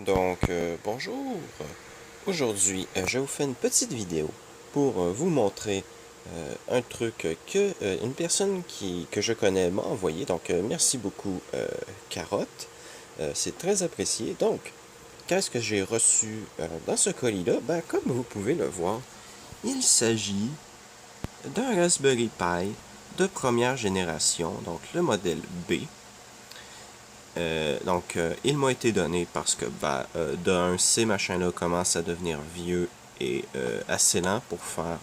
Bonjour. Aujourd'hui, je vous fais une petite vidéo pour vous montrer un truc que une personne que je connais m'a envoyé. Merci beaucoup, Carotte. C'est très apprécié. Donc, qu'est-ce que j'ai reçu dans ce colis-là? Ben, comme vous pouvez le voir, il s'agit d'un Raspberry Pi de première génération, donc le modèle B. Il m'a été donné parce que, d'un, ces machins-là commencent à devenir vieux et assez lents pour faire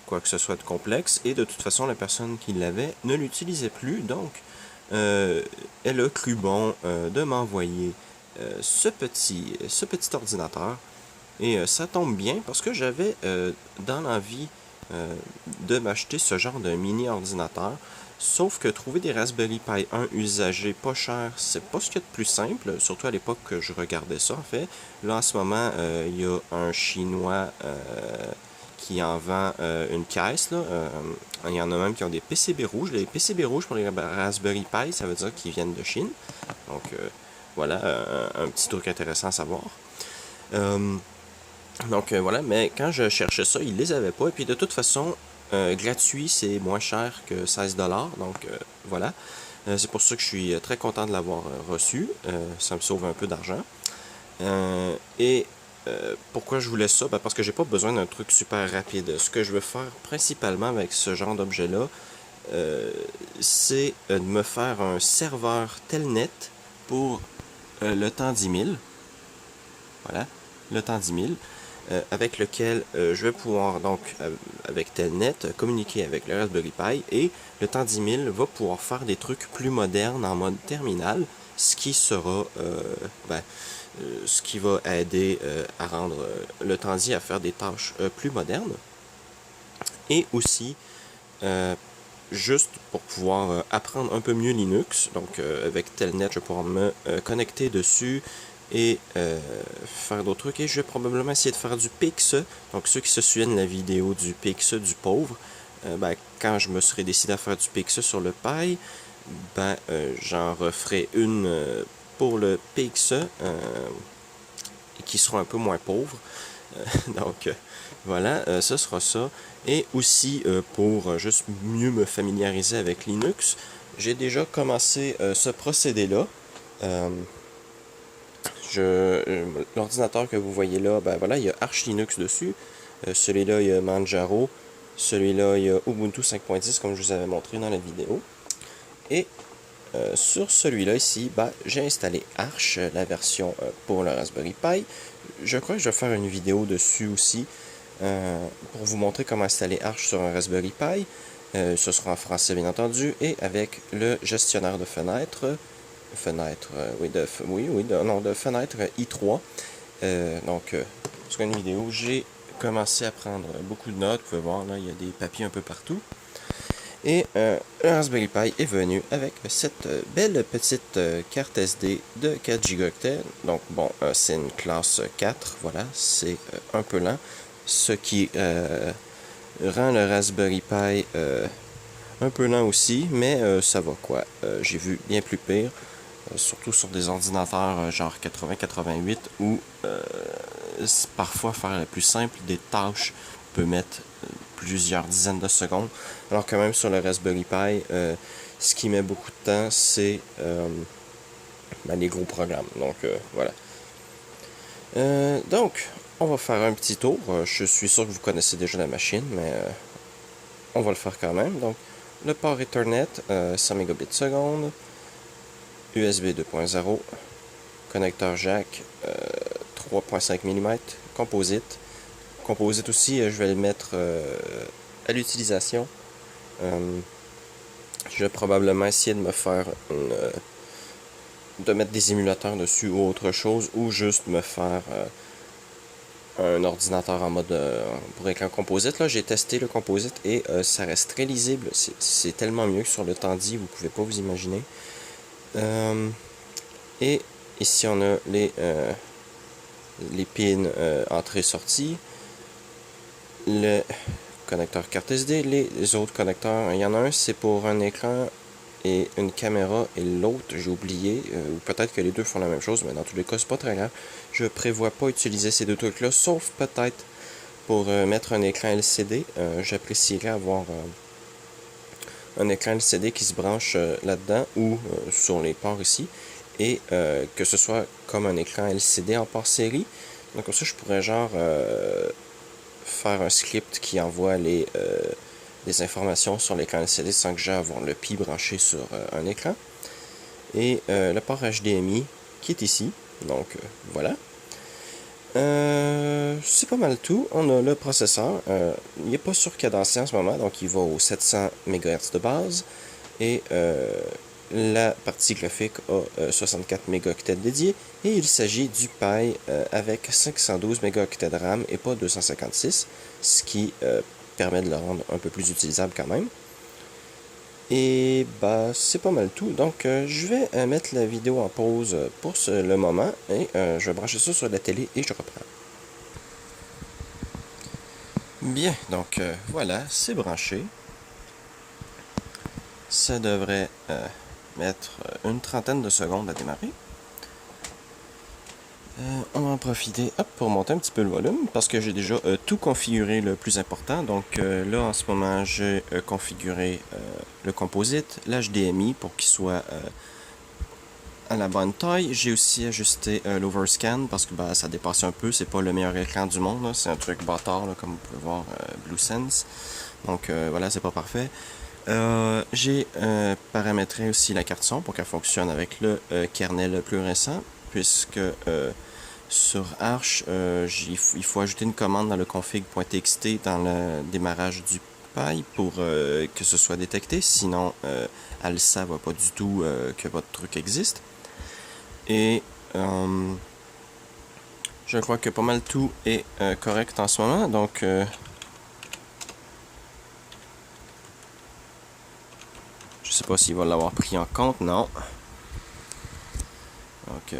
quoi que ce soit de complexe. Et de toute façon, la personne qui l'avait ne l'utilisait plus. Elle a cru bon de m'envoyer ce petit ordinateur. Et ça tombe bien parce que j'avais dans l'envie de m'acheter ce genre de mini ordinateur. Sauf que trouver des Raspberry Pi 1 usagés pas chers, c'est pas ce qu'il y a de plus simple, surtout à l'époque que je regardais ça en fait. Là en ce moment, il y a un Chinois qui en vend une caisse. Là. Il y en a même qui ont des PCB rouges. Les PCB rouges pour les Raspberry Pi, ça veut dire qu'ils viennent de Chine. Voilà, un petit truc intéressant à savoir. Voilà, mais quand je cherchais ça, ils les avaient pas. Et puis de toute façon, gratuit, c'est moins cher que 16$. Voilà. C'est pour ça que je suis très content de l'avoir reçu. Ça me sauve un peu d'argent. Pourquoi je voulais ça? Ben, parce que j'ai pas besoin d'un truc super rapide. Ce que je veux faire principalement avec ce genre d'objet-là, c'est de me faire un serveur Telnet pour le temps 10 000. Voilà, le temps 10 000. Avec lequel je vais pouvoir, avec Telnet, communiquer avec le Raspberry Pi, et le temps 10 000 va pouvoir faire des trucs plus modernes en mode terminal, ce qui sera, ce qui va aider à rendre le temps 10 à faire des tâches plus modernes. Et aussi, juste pour pouvoir apprendre un peu mieux Linux. Avec Telnet, je vais pouvoir me connecter dessus et faire d'autres trucs. Et je vais probablement essayer de faire du PXE. Donc, ceux qui se souviennent de la vidéo du PXE du pauvre, quand je me serai décidé à faire du PXE sur le Pi, j'en referai une pour le PXE qui sera un peu moins pauvre. Voilà, ce sera ça. Et aussi, pour juste mieux me familiariser avec Linux, j'ai déjà commencé ce procédé-là. L'ordinateur que vous voyez là, il y a Arch Linux dessus. Celui-là, il y a Manjaro. Celui-là, il y a Ubuntu 5.10, comme je vous avais montré dans la vidéo. Et sur celui-là ici, j'ai installé Arch, la version pour le Raspberry Pi. Je crois que je vais faire une vidéo dessus aussi pour vous montrer comment installer Arch sur un Raspberry Pi. Ce sera en français bien entendu, et avec le gestionnaire de fenêtres. De fenêtre i3. Sur une vidéo, j'ai commencé à prendre beaucoup de notes. Vous pouvez voir, là, il y a des papiers un peu partout. Et le Raspberry Pi est venu avec cette belle petite carte SD de 4 Go. C'est une classe 4, voilà, c'est un peu lent. Ce qui rend le Raspberry Pi un peu lent aussi, mais ça va quoi. J'ai vu bien plus pire, surtout sur des ordinateurs genre 80-88 où parfois faire la plus simple des tâches peut mettre plusieurs dizaines de secondes, alors que même sur le Raspberry Pi, ce qui met beaucoup de temps, c'est les gros programmes. Voilà. On va faire un petit tour. Je suis sûr que vous connaissez déjà la machine, mais on va le faire quand même. Donc, le port Ethernet, 100 Mbps seconde, USB 2.0, connecteur jack 3.5 mm, composite. Composite aussi, je vais le mettre à l'utilisation. Je vais probablement essayer de me faire de mettre des émulateurs dessus ou autre chose, ou juste me faire un ordinateur en mode pour écran composite. Là, j'ai testé le composite et ça reste très lisible. C'est tellement mieux que sur le Tandy, vous pouvez pas vous imaginer. Et ici on a les pins entrée-sortie, le connecteur carte SD, les autres connecteurs. Il y en a un, c'est pour un écran et une caméra et l'autre, j'ai oublié, ou peut-être que les deux font la même chose, mais dans tous les cas, c'est pas très grave. Je prévois pas utiliser ces deux trucs-là, sauf peut-être pour mettre un écran LCD. J'apprécierais avoir un écran LCD qui se branche là-dedans ou sur les ports ici, et que ce soit comme un écran LCD en port série. Donc comme ça, je pourrais genre faire un script qui envoie les informations sur l'écran LCD sans que j'ai à avoir le pi branché sur un écran. Et le port HDMI qui est ici. Donc voilà. C'est pas mal tout. On a le processeur. Il n'est pas surcadencé en ce moment, donc il va aux 700 MHz de base. Et la partie graphique a 64 mégaoctets dédiés. Et il s'agit du Pi avec 512 mégaoctets de RAM et pas 256, ce qui permet de le rendre un peu plus utilisable quand même. Et bah c'est pas mal tout. Donc je vais mettre la vidéo en pause pour le moment et je vais brancher ça sur la télé et je reprends. Bien, donc voilà, c'est branché. Ça devrait mettre une trentaine de secondes à démarrer. On va en profiter pour monter un petit peu le volume parce que j'ai déjà tout configuré le plus important. Donc là en ce moment j'ai configuré le composite, l'HDMI pour qu'il soit à la bonne taille. J'ai aussi ajusté l'overscan parce que ça dépasse un peu, c'est pas le meilleur écran du monde, c'est un truc bâtard là, comme vous pouvez voir BlueSense. Donc voilà, c'est pas parfait. J'ai paramétré aussi la carte son pour qu'elle fonctionne avec le kernel le plus récent, puisque sur Arch, il faut ajouter une commande dans le config.txt dans le démarrage du Pi pour que ce soit détecté, sinon elle ne savent pas du tout que votre truc existe. Et je crois que pas mal tout est correct en ce moment, donc je sais pas s'il va l'avoir pris en compte, non. Donc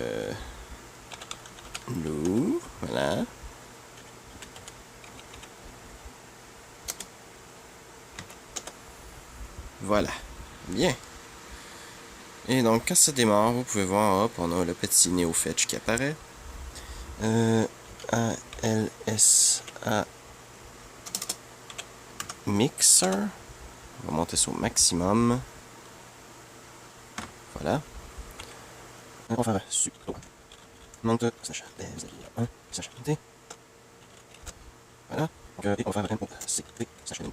nous, voilà. Voilà, bien. Et donc quand ça démarre, vous pouvez voir, hop, on a le petit NeoFetch qui apparaît. ALSA Mixer. On va monter ça au maximum. Voilà. On va faire sucre. Monte, Sacha, un, Sacha, voilà. Et on va faire un CT, Sacha,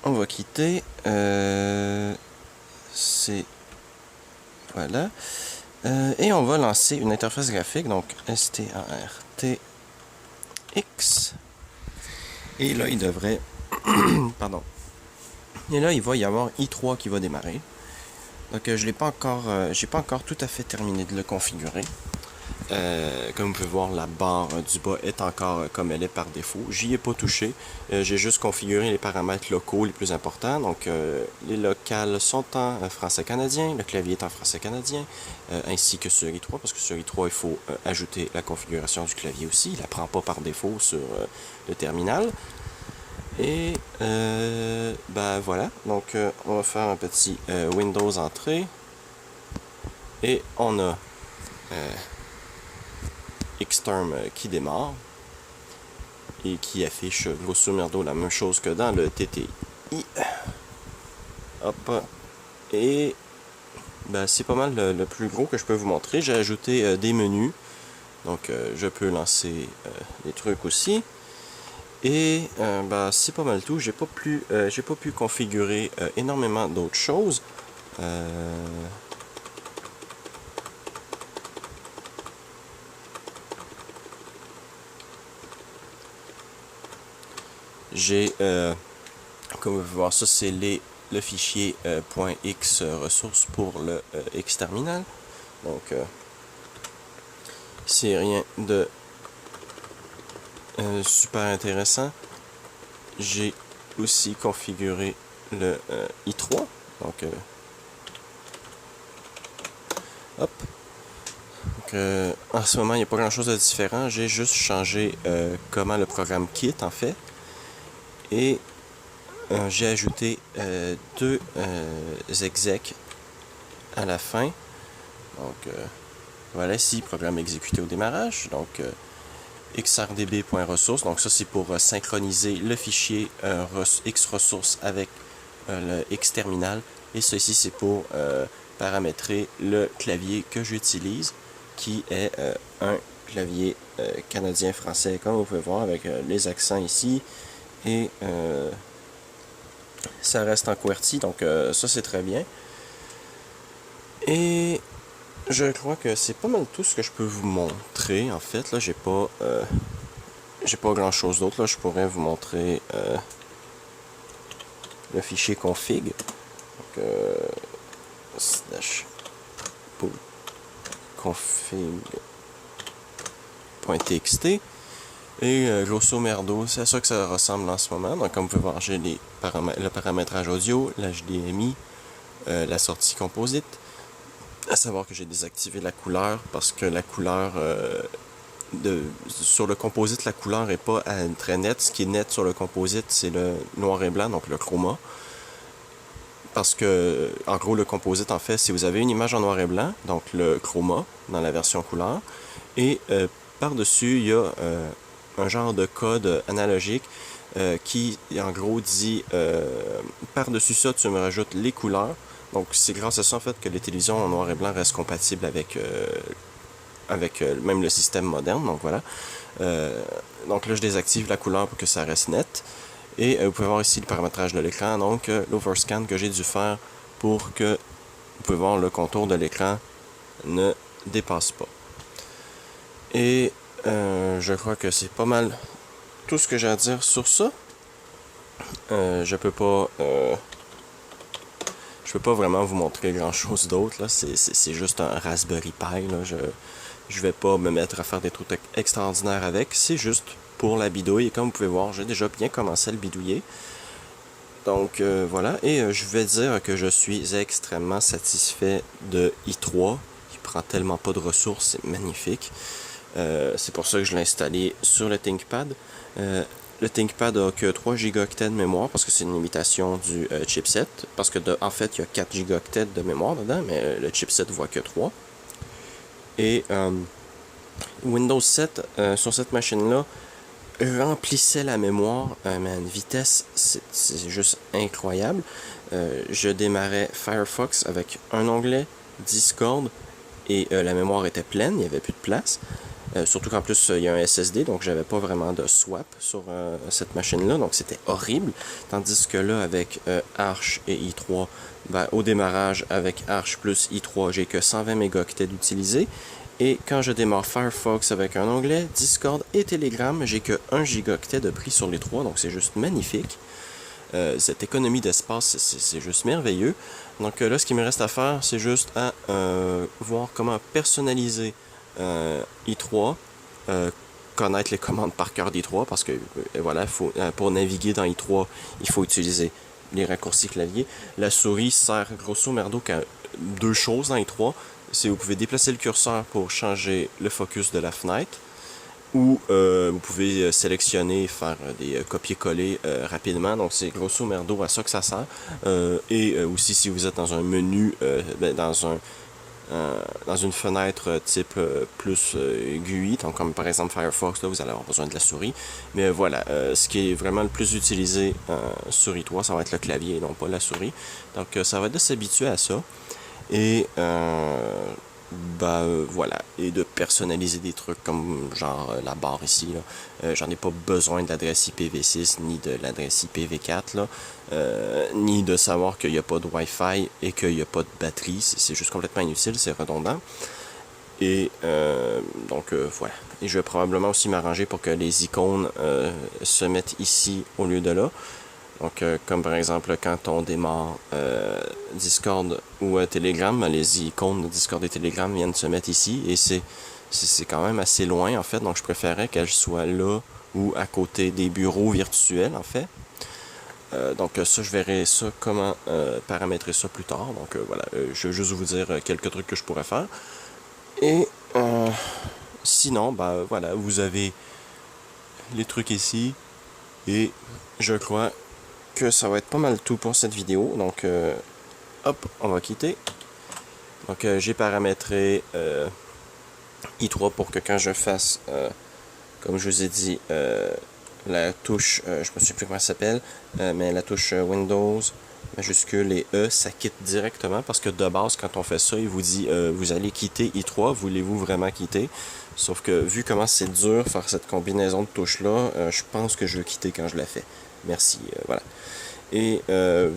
on va quitter. C'est. Voilà. Et on va lancer une interface graphique, donc STARTX. Et là, il devrait. Pardon. Et là, il va y avoir i3 qui va démarrer. Donc, je n'ai pas encore tout à fait terminé de le configurer. Comme vous pouvez voir, la barre du bas est encore comme elle est par défaut. J'y ai pas touché. J'ai juste configuré les paramètres locaux les plus importants. Donc, les locales sont en français canadien, le clavier est en français canadien, ainsi que sur i3, parce que sur i3, il faut ajouter la configuration du clavier aussi. Il ne la prend pas par défaut sur le terminal. Et voilà. Donc, on va faire un petit Windows entrée. Et on a Xterm qui démarre et qui affiche grosso merdo la même chose que dans le TTI. Hop. Et c'est pas mal le plus gros que je peux vous montrer. J'ai ajouté des menus. Donc je peux lancer des trucs aussi. Et c'est pas mal tout. J'ai pas pu configurer énormément d'autres choses. J'ai, comme vous pouvez voir, ça c'est le fichier .x ressources pour le Xterminal. Donc, c'est rien de super intéressant. J'ai aussi configuré le i3. Donc, hop. Donc, en ce moment, il n'y a pas grand chose de différent. J'ai juste changé comment le programme quitte en fait. Et j'ai ajouté deux execs à la fin. Donc voilà, ici, programme exécuté au démarrage. Donc xrdb.ressources. Donc ça, c'est pour synchroniser le fichier xressources avec le xterminal. Et ceci, c'est pour paramétrer le clavier que j'utilise, qui est un clavier canadien-français, comme vous pouvez voir, avec les accents ici. Et ça reste en QWERTY, donc ça, c'est très bien. Et je crois que c'est pas mal tout ce que je peux vous montrer. En fait, là, j'ai pas grand chose d'autre. Là, je pourrais vous montrer le fichier config. Donc, slash config.txt. Et grosso merdo, c'est à ça que ça ressemble en ce moment. Donc, comme vous pouvez voir, j'ai le paramétrage audio, l'HDMI, la sortie composite. À savoir que j'ai désactivé la couleur parce que la couleur sur le composite, la couleur n'est pas très nette. Ce qui est net sur le composite, c'est le noir et blanc, donc le chroma. Parce que, en gros, le composite, en fait, si vous avez une image en noir et blanc, donc le chroma dans la version couleur, et par-dessus, il y a un genre de code analogique qui, en gros, dit par-dessus ça, tu me rajoutes les couleurs. Donc, c'est grâce à ça, en fait, que les télévisions en noir et blanc restent compatibles avec même le système moderne. Donc, voilà. Donc là, je désactive la couleur pour que ça reste net. Et vous pouvez voir ici le paramétrage de l'écran. Donc, l'overscan que j'ai dû faire pour que vous pouvez voir le contour de l'écran ne dépasse pas. Et je crois que c'est pas mal tout ce que j'ai à dire sur ça. Je peux pas vraiment vous montrer grand chose d'autre. C'est juste un Raspberry Pi. Là. Je vais pas me mettre à faire des trucs extraordinaires avec. C'est juste pour la bidouille. Et comme vous pouvez voir, j'ai déjà bien commencé à le bidouiller. Donc voilà. Et je vais dire que je suis extrêmement satisfait de i3. Il prend tellement pas de ressources. C'est magnifique. C'est pour ça que je l'ai installé sur le ThinkPad. Le ThinkPad a que 3 Go de mémoire parce que c'est une limitation du chipset. Parce que en fait, il y a 4 Go de mémoire dedans, mais le chipset ne voit que 3. Et Windows 7 sur cette machine-là remplissait la mémoire, mais à une vitesse, c'est juste incroyable. Je démarrais Firefox avec un onglet, Discord, et la mémoire était pleine, il n'y avait plus de place. Surtout qu'en plus, il y a un SSD, donc j'avais pas vraiment de swap sur cette machine-là, donc c'était horrible. Tandis que là, avec Arch et i3, au démarrage, avec Arch plus i3, j'ai que 120 mégaoctets d'utilisé. Et quand je démarre Firefox avec un onglet, Discord et Telegram, j'ai que 1 gigaoctet de pris sur les 3, donc c'est juste magnifique. Cette économie d'espace, c'est juste merveilleux. Donc là, ce qui me reste à faire, c'est juste à voir comment personnaliser i3, connaître les commandes par cœur d'i3, parce que voilà, pour naviguer dans i3, il faut utiliser les raccourcis clavier. La souris sert grosso merdo qu'à 2 choses dans i3. C'est vous pouvez déplacer le curseur pour changer le focus de la fenêtre, ou vous pouvez sélectionner et faire des copier-coller rapidement. Donc c'est grosso merdo à ça que ça sert. Et aussi si vous êtes dans un menu, dans une fenêtre type plus GUI, donc comme par exemple Firefox, là vous allez avoir besoin de la souris. Mais voilà, ce qui est vraiment le plus utilisé sur i3, ça va être le clavier et non pas la souris. Donc ça va être de s'habituer à ça. Et voilà, et de personnaliser des trucs comme genre la barre ici là. J'en ai pas besoin de l'adresse IPv6 ni de l'adresse IPv4 là, ni de savoir qu'il n'y a pas de Wi-Fi et qu'il n'y a pas de batterie. C'est juste complètement inutile, c'est redondant. Et donc voilà. Et je vais probablement aussi m'arranger pour que les icônes se mettent ici au lieu de là. Donc, comme par exemple, quand on démarre Discord ou Telegram, les icônes de Discord et Telegram viennent se mettre ici. Et c'est quand même assez loin, en fait. Donc, je préférais qu'elles soient là ou à côté des bureaux virtuels, en fait. Donc, ça, je verrai ça, comment paramétrer ça plus tard. Donc, voilà, je vais juste vous dire quelques trucs que je pourrais faire. Et sinon, voilà, vous avez les trucs ici. Et je crois que ça va être pas mal tout pour cette vidéo. Donc, hop, on va quitter. Donc, j'ai paramétré i3 pour que quand je fasse, comme je vous ai dit, la touche, je me souviens plus comment elle s'appelle, mais la touche Windows, majuscule et E, ça quitte directement parce que de base, quand on fait ça, il vous dit vous allez quitter i3, voulez-vous vraiment quitter? Sauf que vu comment c'est dur faire cette combinaison de touches-là, je pense que je vais quitter quand je la fais. Merci, voilà. Et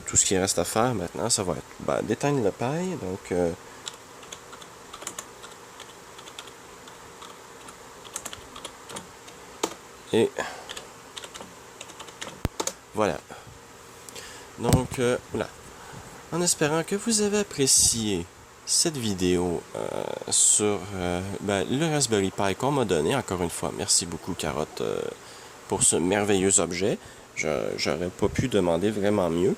tout ce qui reste à faire maintenant, ça va être d'éteindre le paille. Donc, et voilà. Donc, voilà. En espérant que vous avez apprécié cette vidéo sur le Raspberry Pi qu'on m'a donné. Encore une fois, merci beaucoup Carotte pour ce merveilleux objet. J'aurais pas pu demander vraiment mieux.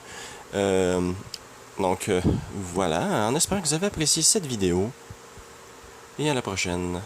Donc voilà, en espérant que vous avez apprécié cette vidéo. Et à la prochaine.